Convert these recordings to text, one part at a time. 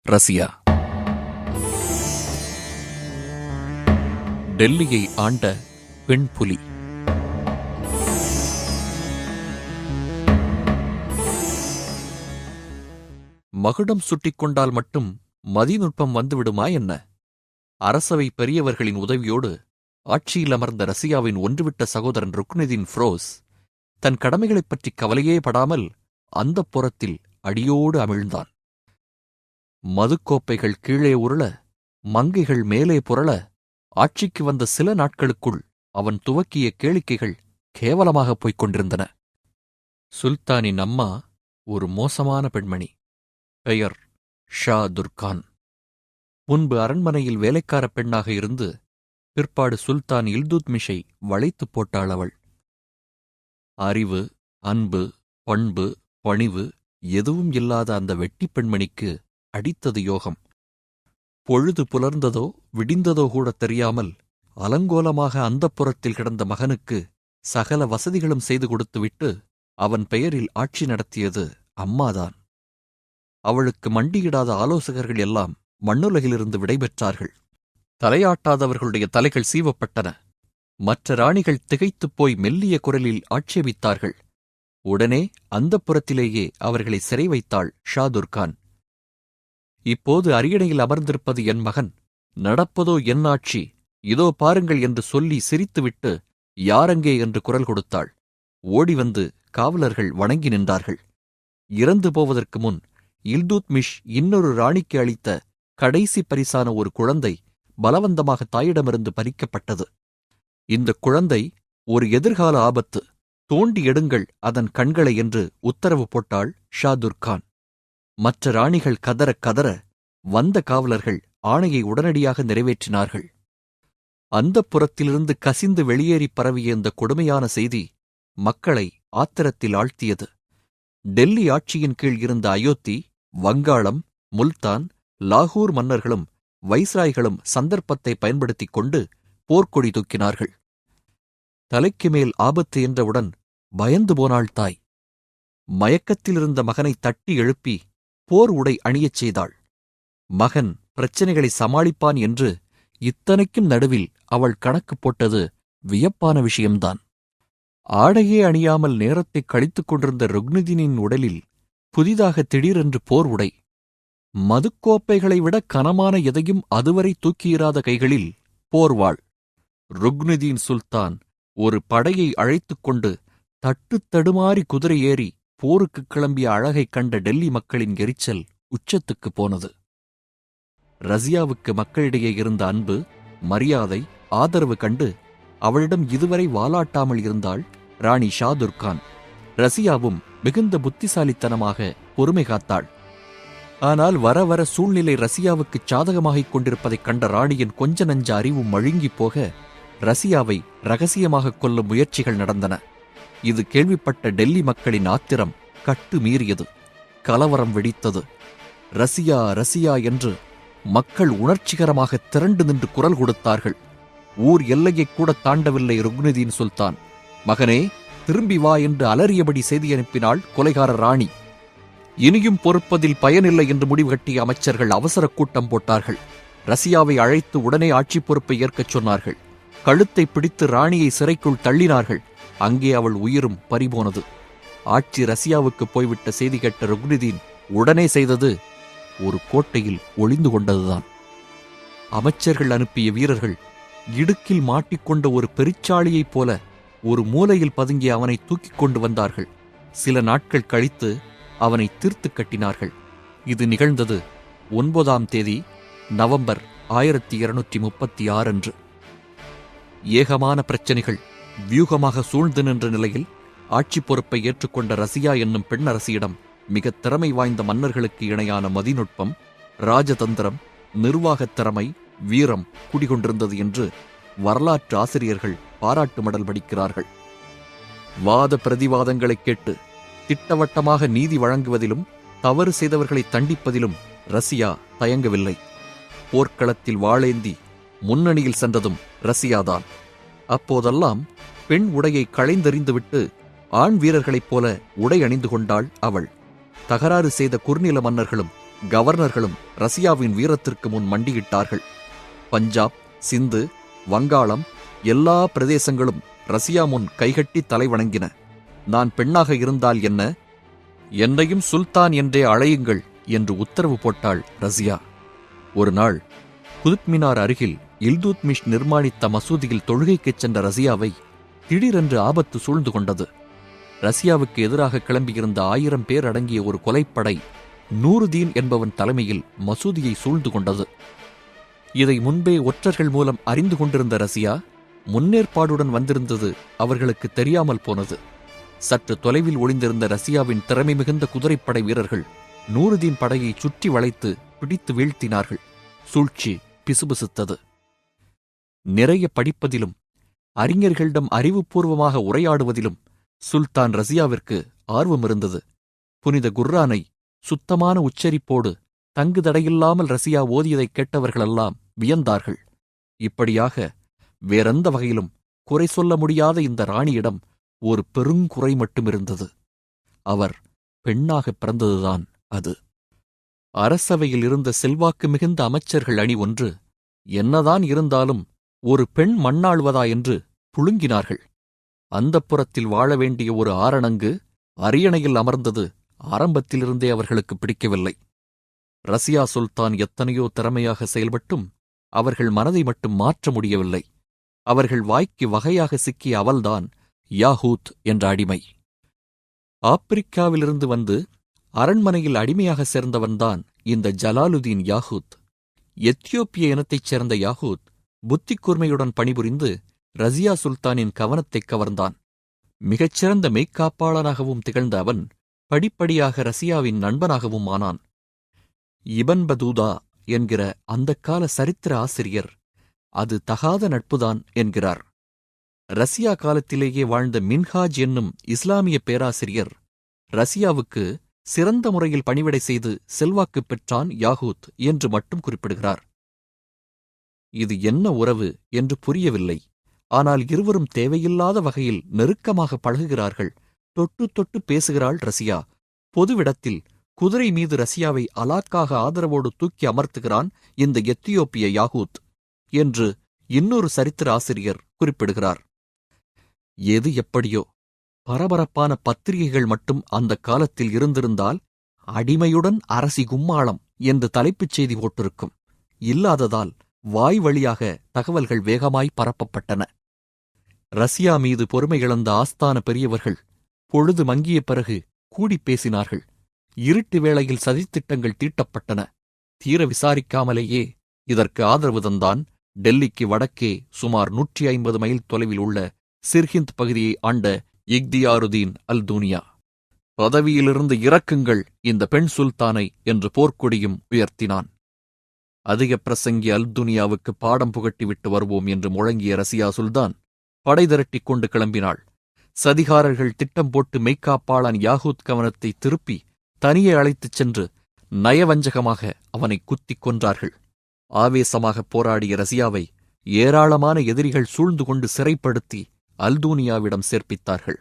ரசியா. டெல்லியை ஆண்ட பெண் புலி. மகுடம் சுட்டிக் கொண்டால் மட்டும் மதிநுட்பம் வந்துவிடுமா என்ன? அரசவை பெரியவர்களின் உதவியோடு ஆட்சியில் அமர்ந்த ரசியாவின் ஒன்றுவிட்ட சகோதரன் ருக்னுதீன் ஃபிரோஸ் தன் கடமைகளைப் பற்றி கவலையே படாமல் அந்தப்புரத்தில் அடியோடு அமிழ்ந்தான். மதுக்கோப்பைகள் கீழே உருள, மங்கைகள் மேலே புரள, ஆட்சிக்கு வந்த சில நாட்களுக்குள் அவன் துவக்கிய கேளிக்கைகள் கேவலமாகப் போய்க் கொண்டிருந்தன. சுல்தானின் அம்மா ஒரு மோசமான பெண்மணி. பெயர் ஷா துர்கான். முன்பு அரண்மனையில் வேலைக்காரப் பெண்ணாக இருந்து பிற்பாடு சுல்தான் இல்துத்மிஷை வளைத்துப் போட்டாள் அவள். அறிவு, அன்பு, பண்பு, பணிவு எதுவும் இல்லாத அந்த வெட்டிப் பெண்மணிக்கு அடித்தது யோகம். பொழுது புலர்ந்ததோ விடிந்ததோ கூட தெரியாமல் அலங்கோலமாக அந்தப்புரத்தில் கிடந்த மகனுக்கு சகல வசதிகளும் செய்து கொடுத்துவிட்டு அவன் பெயரில் ஆட்சி நடத்தியது அம்மாதான். அவளுக்கு மண்டியிடாத ஆலோசகர்கள் எல்லாம் மண்ணுலகிலிருந்து விடைபெற்றார்கள். தலையாட்டாதவர்களுடைய தலைகள் சீவப்பட்டன. மற்ற ராணிகள் திகைத்துப் போய் மெல்லிய குரலில் ஆட்சேபித்தார்கள். உடனே அந்தப்புரத்திலேயே அவர்களை சிறை வைத்தாள் ஷா துர்கான். இப்போது அரியணையில் அமர்ந்திருப்பது என் மகன், நடப்பதோ என் ஆட்சி, இதோ பாருங்கள் என்று சொல்லி சிரித்துவிட்டு யாரங்கே என்று குரல் கொடுத்தாள். ஓடிவந்து காவலர்கள் வணங்கி நின்றார்கள். இறந்து போவதற்கு முன் இல்துத்மிஷ் இன்னொரு ராணிக்கு அளித்த கடைசி பரிசான ஒரு குழந்தை பலவந்தமாக தாயிடமிருந்து பறிக்கப்பட்டது. இந்த குழந்தை ஒரு எதிர்கால ஆபத்து, தோண்டி எடுங்கள் அதன் கண்களை என்று உத்தரவு போட்டாள் ஷா துர்கான். மற்ற ராணிகள் கதறக் கதற வந்த காவலர்கள் ஆணையை உடனடியாக நிறைவேற்றினார்கள். அந்தப்புரத்திலிருந்து கசிந்து வெளியேறிப் பரவிய இந்த கொடுமையான செய்தி மக்களை ஆத்திரத்தில் ஆழ்த்தியது. டெல்லி ஆட்சியின் கீழ் இருந்த அயோத்தி, வங்காளம், முல்தான், லாகூர் மன்னர்களும் வைஸ்ராய்களும் சந்தர்ப்பத்தை பயன்படுத்திக் கொண்டு போர்க்கொடி தூக்கினார்கள். தலைக்கு மேல் ஆபத்து என்றவுடன் பயந்து போனாள் தாய். மயக்கத்திலிருந்த மகனை தட்டி எழுப்பி போர் உடை அணியச் செய்தாள். மகன் பிரச்சனைகளை சமாளிப்பான் என்று இத்தனைக்கும் நடுவில் அவள் கணக்கு போட்டது வியப்பான விஷயம்தான். ஆடையே அணியாமல் நேரத்தைக் கழித்துக் கொண்டிருந்த ருக்னுதீனின் உடலில் புதிதாக திடீரென்று போர் உடை. மதுக்கோப்பைகளை விட கனமான எதையும் அதுவரை தூக்கியிராத கைகளில் போர்வாள். ருக்னுதீன் சுல்தான் ஒரு படையை அழைத்துக் கொண்டு தட்டுத் தடுமாறி குதிரை ஏறி போருக்குக் கிளம்பிய அழகைக் கண்ட டெல்லி மக்களின் எரிச்சல் உச்சத்துக்குப் போனது. ரசியாவுக்கு மக்களிடையே இருந்த அன்பு, மரியாதை, ஆதரவு கண்டு அவளிடம் இதுவரை வாலாட்டாமல் இருந்தாள் ராணி ஷா துர்கான். ரசியாவும் மிகுந்த புத்திசாலித்தனமாக பொறுமை காத்தாள். ஆனால் வர வர சூழ்நிலை ரசியாவுக்குச் சாதகமாகிக் கொண்டிருப்பதைக் கண்ட ராணியின் கொஞ்ச நஞ்ச அறிவும் மழுங்கிப் போக ரசியாவை ரகசியமாகக் கொல்லும் முயற்சிகள் நடந்தன. இது கேள்விப்பட்ட டெல்லி மக்களின் ஆத்திரம் கட்டு மீறியது. கலவரம் வெடித்தது. ரசியா ரசியா என்று மக்கள் உணர்ச்சிகரமாக திரண்டு நின்று குரல் கொடுத்தார்கள். ஊர் எல்லையைக் கூட தாண்டவில்லை ருக்னுதீன் சுல்தான். மகனே, திரும்பி வா என்று அலறியபடி செய்தி அனுப்பினாள் கொலைகார ராணி. இனியும் பொறுப்பதில் பயனில்லை என்று முடிவு கட்டிய அமைச்சர்கள் அவசர கூட்டம் போட்டார்கள். ரசியாவை அழைத்து உடனே ஆட்சி பொறுப்பை ஏற்கச் சொன்னார்கள். கழுத்தை பிடித்து ராணியை சிறைக்குள் தள்ளினார்கள். அங்கே அவள் உயிரும் பறிபோனது. ஆட்சி ரசியாவுக்கு போய்விட்ட செய்தி கேட்ட ருக்னுதீன் உடனே செய்தது ஒரு கோட்டையில் ஒளிந்து கொண்டதுதான். அமைச்சர்கள் அனுப்பிய வீரர்கள் இடுக்கில் மாட்டிக்கொண்ட ஒரு பெருச்சாளியைப் போல ஒரு மூலையில் பதுங்கிய அவனை தூக்கிக் கொண்டு வந்தார்கள். சில நாட்கள் கழித்து அவனை தீர்த்து கட்டினார்கள். இது நிகழ்ந்தது 9ஆம் தேதி நவம்பர் 1236 அன்று. ஏகமான பிரச்சனைகள் வியூகமாக சூழ்ந்து நின்ற நிலையில் ஆட்சி பொறுப்பை ஏற்றுக்கொண்ட ரசியா என்னும் பெண்ணரசியிடம் மிகத் திறமை வாய்ந்த மன்னர்களுக்கு இணையான மதிநுட்பம், ராஜதந்திரம், நிர்வாகத் திறமை, வீரம் குடிகொண்டிருந்தது என்று வரலாற்று ஆசிரியர்கள் பாராட்டு மடல் படிக்கிறார்கள். வாத பிரதிவாதங்களைக் கேட்டு திட்டவட்டமாக நீதி வழங்குவதிலும் தவறு செய்தவர்களை தண்டிப்பதிலும் ரசியா தயங்கவில்லை. போர்க்களத்தில் வாளேந்தி முன்னணியில் சென்றதும் ரசியாதான். அப்போதெல்லாம் பெண் உடையை களைந்தெறிந்துவிட்டு ஆண் வீரர்களைப் போல உடை அணிந்து கொண்டாள் அவள். தகராறு செய்த குறுநில மன்னர்களும் கவர்னர்களும் ரஷ்யாவின் வீரத்திற்கு முன் மண்டியிட்டார்கள். பஞ்சாப், சிந்து, வங்காளம் எல்லா பிரதேசங்களும் ரஷ்யா முன் கைகட்டி தலைவணங்கின. நான் பெண்ணாக இருந்தால் என்ன, என்னையும் சுல்தான் என்றே அழையுங்கள் என்று உத்தரவு போட்டாள் ரஷ்யா. ஒரு நாள் குதுப்மினார் அருகில் இல்துத்மிஷ் நிர்மாணித்த மசூதியில் தொழுகைக்குச் சென்ற ரஷ்யாவை திடீரென்று ஆபத்து சூழ்ந்து கொண்டது. ரஷ்யாவுக்கு எதிராக கிளம்பியிருந்த 1000 பேர் அடங்கிய ஒரு கொலைப்படை நூருதீன் என்பவன் தலைமையில் மசூதியை சூழ்ந்து கொண்டது. இதை முன்பே ஒற்றர்கள் மூலம் அறிந்து கொண்டிருந்த ரஷ்யா முன்னேற்பாடுடன் வந்திருந்தது அவர்களுக்கு தெரியாமல் போனது. சற்று தொலைவில் ஒளிந்திருந்த ரஷ்யாவின் திறமை மிகுந்த குதிரைப்படை வீரர்கள் நூருதீன் படையை சுற்றி வளைத்து பிடித்து வீழ்த்தினார்கள். சூழ்ச்சி பிசுபிசுத்தது. நிறைய படிப்பதிலும் அறிஞர்களிடம் அறிவுபூர்வமாக உரையாடுவதிலும் சுல்தான் ரஷ்யாவிற்கு ஆர்வம் இருந்தது. புனித குர்ஆனை சுத்தமான உச்சரிப்போடு தங்கு தடையில்லாமல் ரஷ்யா ஓதியதைக் கேட்டவர்களெல்லாம் வியந்தார்கள். இப்படியாக வேறெந்த வகையிலும் குறை சொல்ல முடியாத இந்த ராணியிடம் ஒரு பெருங்குறை மட்டும் இருந்தது. அவர் பெண்ணாகப் பிறந்ததுதான் அது. அரசவையில் இருந்த செல்வாக்கு மிகுந்த அமைச்சர்கள் அணி ஒன்று என்னதான் இருந்தாலும் ஒரு பெண் மண்ணாள்வதா என்று புழுங்கினார்கள். அந்தப்புறத்தில் வாழ வேண்டிய ஒரு ஆரணங்கு அரியணையில் அமர்ந்தது ஆரம்பத்திலிருந்தே அவர்களுக்கு பிடிக்கவில்லை. ரஷ்யா சுல்தான் எத்தனையோ திறமையாக செயல்பட்டும் அவர்கள் மனதை மட்டும் மாற்ற முடியவில்லை. அவர்கள் வாய்க்கு வகையாக சிக்கிய அவள்தான் யாகூத் என்ற அடிமை. ஆப்பிரிக்காவிலிருந்து வந்து அரண்மனையில் அடிமையாக சேர்ந்தவன்தான் இந்த ஜலாலுதீன் யாகூத். எத்தியோப்பிய இனத்தைச் சேர்ந்த யாகூத் புத்திக் கூர்மையுடன் பணிபுரிந்து ரஸியா சுல்தானின் கவனத்தைக் கவர்ந்தான். மிகச்சிறந்த மெய்க்காப்பாளனாகவும் திகழ்ந்த அவன் படிப்படியாக ரஸியாவின் நண்பனாகவும் ஆனான். இபன் பதூதா என்கிற அந்தக்கால சரித்திர ஆசிரியர் அது தகாத நட்புதான் என்கிறார். ரஷ்யா காலத்திலேயே வாழ்ந்த மின்ஹாஜ் என்னும் இஸ்லாமிய பேராசிரியர் ரஷ்யாவுக்கு சிறந்த முறையில் பணிவிடை செய்து செல்வாக்குப் பெற்றான் யாகூத் என்று மட்டும் குறிப்பிடுகிறார். இது என்ன உறவு என்று புரியவில்லை. ஆனால் இருவரும் தேவையில்லாத வகையில் நெருக்கமாக பழகுகிறார்கள். தொட்டு தொட்டு பேசுகிறாள் ரஷ்யா. பொதுவிடத்தில் குதிரை மீது ரஷ்யாவை அலாக்காக ஆதரவோடு தூக்கி அமர்த்துகிறான் இந்த எத்தியோப்பிய யாகூத் என்று இன்னொரு சரித்திர ஆசிரியர் குறிப்பிடுகிறார். எது எப்படியோ பரபரப்பான பத்திரிகைகள் மட்டும் அந்த காலத்தில் இருந்திருந்தால் அடிமையுடன் அரசி கும்மாளம் என்று தலைப்புச் செய்தி போட்டிருக்கும். இல்லாததால் வாய் வழியாக தகவல்கள் வேகமாய் பரப்பப்பட்டன. ரஷ்யா மீது பொறுமை இழந்த ஆஸ்தான பெரியவர்கள் பொழுது மங்கிய பிறகு கூடிப் பேசினார்கள். இருட்டு வேளையில் சதித்திட்டங்கள் தீட்டப்பட்டன. தீர விசாரிக்காமலேயே இதற்கு ஆதரவு தந்தான் டெல்லிக்கு வடக்கே சுமார் 150 மைல் தொலைவில் உள்ள சிர்ஹிந்த் பகுதியை ஆண்ட இக்தியாருதீன் அல்தூனியா. பதவியிலிருந்து இறக்குங்கள் இந்த பெண் சுல்தானை என்று போர்க்கொடியும் உயர்த்தினான். அதிக பிரசங்கி அல்துனியாவுக்கு பாடம் புகட்டிவிட்டு வருவோம் என்று முழங்கிய ரஸியா சுல்தான் படை திரட்டிக் கொண்டு கிளம்பினாள். சதிகாரர்கள் திட்டம் போட்டு மெய்க்காப்பாளன் யாகூத் கவனத்தை திருப்பி தனியே அழைத்துச் சென்று நயவஞ்சகமாக அவனை குத்திக் கொன்றார்கள். ஆவேசமாக போராடிய ரஸியாவை ஏராளமான எதிரிகள் சூழ்ந்து கொண்டு சிறைப்படுத்தி அல்தூனியாவிடம் சேர்ப்பித்தார்கள்.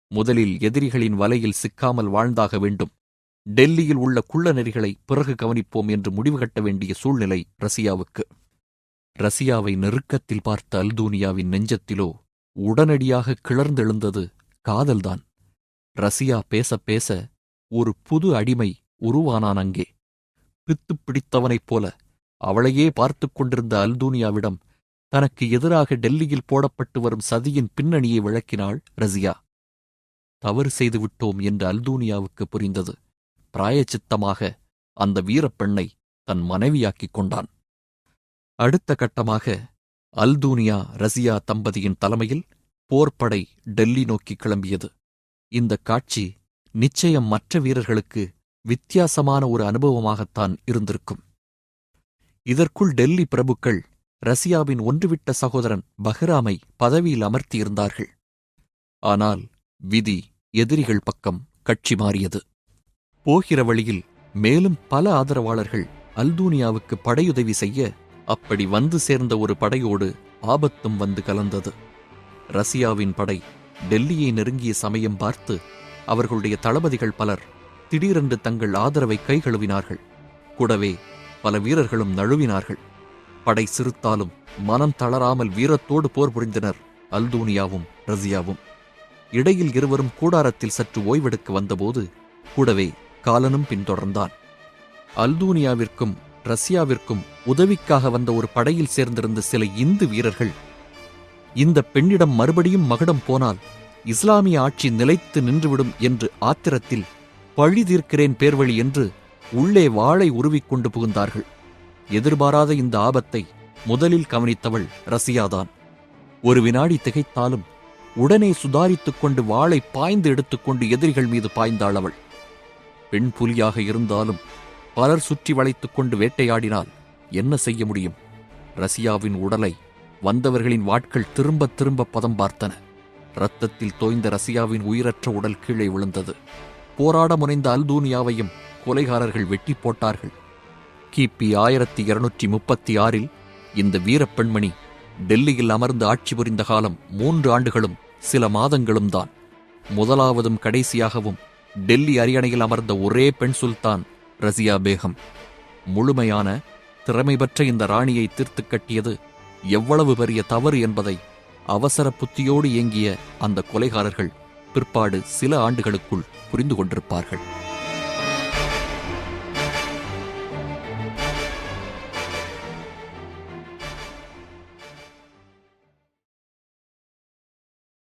முதலில் எதிரிகளின் வலையில் சிக்காமல் வாழ்ந்தாக வேண்டும். டெல்லியில் உள்ள குள்ளநெறிகளை பிறகு கவனிப்போம் என்று முடிவு கட்ட வேண்டிய சூழ்நிலை ரஸியாவுக்கு. ரஸியாவை நெருக்கத்தில் பார்த்த அல்தூனியாவின் நெஞ்சத்திலோ உடனடியாக கிளர்ந்தெழுந்தது காதல்தான். ரஸியா பேச பேச ஒரு புது அடிமை உருவானான் அங்கே. பித்துப் பிடித்தவனைப் போல அவளையே பார்த்துக் கொண்டிருந்த அல்தூனியாவிடம் தனக்கு எதிராக டெல்லியில் போடப்பட்டு வரும் சதியின் பின்னணியை விளக்கினாள் ரஸியா. தவறு செய்துவிட்டோம் என்று அல்தூனியாவுக்கு புரிந்தது. பிராயச்சித்தமாக அந்த வீரப்பெண்ணை தன் மனைவியாக்கிக் கொண்டான். அடுத்த கட்டமாக அல்தூனியா ரஸியா தம்பதியின் தலைமையில் போர்ப்படை டெல்லி நோக்கி கிளம்பியது. இந்தக் காட்சி நிச்சயம் மற்ற வீரர்களுக்கு வித்தியாசமான ஒரு அனுபவமாகத்தான் இருந்திருக்கும். இதற்குள் டெல்லி பிரபுக்கள் ரஸியாவின் ஒன்றுவிட்ட சகோதரன் பஹ்ராமை பதவியில் அமர்த்தியிருந்தார்கள். ஆனால் விதி எதிரிகள் பக்கம் கட்சி மாறியது. போகிற வழியில் மேலும் பல ஆதரவாளர்கள் அல்தூனியாவுக்கு படையுதவி செய்ய அப்படி வந்து சேர்ந்த ஒரு படையோடு ஆபத்தும் வந்து கலந்தது. ரஸியாவின் படை டெல்லியை நெருங்கிய சமயம் பார்த்து அவர்களுடைய தளபதிகள் பலர் திடீரென்று தங்கள் ஆதரவை கைகழுவினார்கள். கூடவே பல வீரர்களும் நழுவினார்கள். படை சிறுத்தாலும் மனம் தளராமல் வீரத்தோடு போர் புரிந்தனர் அல்தூனியாவும் ரசியாவும். இடையில் இருவரும் கூடாரத்தில் சற்று ஓய்வெடுக்க வந்தபோது கூடவே காலனும் பின்தொடர்ந்தான். அல்தூனியாவிற்கும் ரஷ்யாவிற்கும் உதவிக்காக வந்த ஒரு படையில் சேர்ந்திருந்த சில இந்து வீரர்கள், இந்த பெண்ணிடம் மறுபடியும் மகுடம் போனால் இஸ்லாமிய ஆட்சி நிலைத்து நின்றுவிடும் என்று ஆத்திரத்தில் பழி தீர்க்கிறேன் பேர்வழி என்று உள்ளே வாளை உருவிக்கொண்டு புகுந்தார்கள். எதிர்பாராத இந்த ஆபத்தை முதலில் கவனித்தவள் ரசியாதான். ஒரு வினாடி திகைத்தாலும் உடனே சுதாரித்துக் கொண்டு வாளை பாய்ந்து எடுத்துக்கொண்டு எதிரிகள் மீது பாய்ந்தாள் அவள். பெண் புலியாக இருந்தாலும் பலர் சுற்றி வளைத்துக் கொண்டு வேட்டையாடினால் என்ன செய்ய முடியும்? ரசியாவின் உடலை வந்தவர்களின் வாட்கள் திரும்ப திரும்ப பதம் பார்த்தன. இரத்தத்தில் தோய்ந்த ரசியாவின் உயிரற்ற உடல் கீழே விழுந்தது. போராட முனைந்த அல்தூனியாவையும் கொலைகாரர்கள் வெட்டி போட்டார்கள். கிபி 1236 இந்த வீரப்பெண்மணி டெல்லியில் அமர்ந்து ஆட்சி புரிந்த காலம் 3 ஆண்டுகளும் சில மாதங்களும் தான். முதலாவதும் கடைசியாகவும் டெல்லி அரியணையில் அமர்ந்த ஒரே பெண் சுல்தான் ரசியா பேகம். முழுமையான திறமை பெற்ற இந்த ராணியை தீர்த்து கட்டியது எவ்வளவு பெரிய தவறு என்பதை அவசர புத்தியோடு இயங்கிய அந்த கொலைகாரர்கள் பிற்பாடு சில ஆண்டுகளுக்குள் புரிந்து கொண்டிருப்பார்கள்.